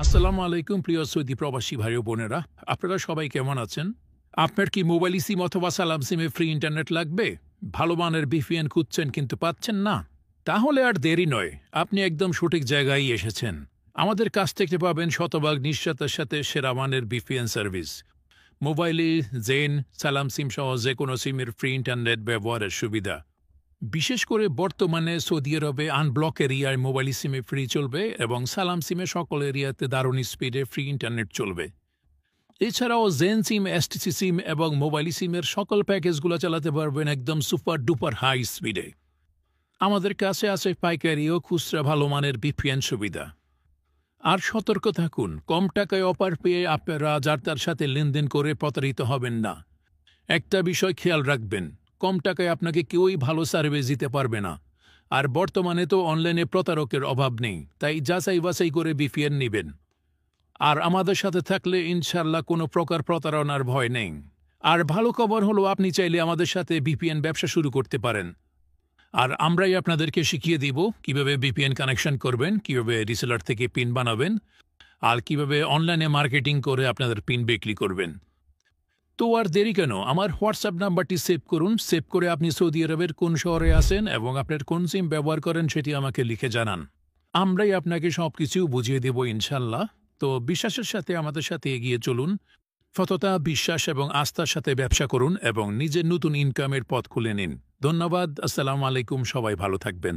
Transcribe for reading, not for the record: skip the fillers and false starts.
আসসালামু আলাইকুম প্রিয় সৌদি প্রবাসী ভাই ও বোনেরা, আপনারা সবাই কেমন আছেন? আপনার কি মোবাইল সিম অথবা সালাম সিমে ফ্রি ইন্টারনেট লাগবে? ভালো মানের ভিপিএন খুঁজছেন কিন্তু পাচ্ছেন না? তাহলে আর দেরি নয়, আপনি একদম সঠিক জায়গায় এসেছেন। আমাদের কাছ থেকে পাবেন শতভাগ নিশ্চয়তার সাথে সেরা মানের ভিপিএন সার্ভিস। মোবাইলে জেন, সালাম সিম সহ যে কোনো সিমের ফ্রি ইন্টারনেট ব্যবহারের সুবিধা। বিশেষ করে বর্তমানে সৌদি আরবে আনব্লক এরিয়ায় মোবাইল সিমে ফ্রি চলবে এবং সালাম সিমে সকল এরিয়াতে দারুণ স্পিডে ফ্রি ইন্টারনেট চলবে। এছাড়াও জেন সিম, এসটিসি সিম এবং মোবাইল সিমের সকল প্যাকেজগুলো চালাতে পারবেন একদম সুপার ডুপার হাই স্পিডে। আমাদের কাছে আছে পাইকারি ও খুচরা ভালো মানের ভিপিএন সুবিধা। আর সতর্ক থাকুন, কম টাকায় অফার পেয়ে আপনারা যার তার সাথে লেনদেন করে প্রতারিত হবেন না। একটা বিষয় খেয়াল রাখবেন, কম টাকায় আপনাকে কেউই ভালো সার্ভিস দিতে পারবে না। আর বর্তমানে তো অনলাইনে প্রতারকের অভাব নেই, তাই যাচাই বাছাই করে ভিপিএন নেবেন। আর আমাদের সাথে থাকলে ইনশাল্লাহ কোনো প্রকার প্রতারণার ভয় নেই। আর ভালো খবর হলো, আপনি চাইলে আমাদের সাথে ভিপিএন ব্যবসা শুরু করতে পারেন। আর আমরাই আপনাদেরকে শিখিয়ে দিব কিভাবে ভিপিএন কানেকশন করবেন, কিভাবে রিসেলার থেকে পিন বানাবেন, আর কিভাবে অনলাইনে মার্কেটিং করে আপনাদের পিন বিক্রি করবেন। তো আর দেরি কেন, আমার হোয়াটসঅ্যাপ নাম্বারটি সেভ করুন। সেভ করে আপনি সৌদি আরবের কোন শহরে আছেন এবং আপনার কোন সিম ব্যবহার করেন সেটি আমাকে লিখে জানান। আমরাই আপনাকে সব কিছু বুঝিয়ে দেব ইনশাল্লাহ। তো বিশ্বাসের সাথে আমাদের সাথে এগিয়ে চলুন। সততা, বিশ্বাস এবং আস্থার সাথে ব্যবসা করুন এবং নিজের নতুন ইনকামের পথ খুলে নিন। ধন্যবাদ। আসসালামু আলাইকুম। সবাই ভালো থাকবেন।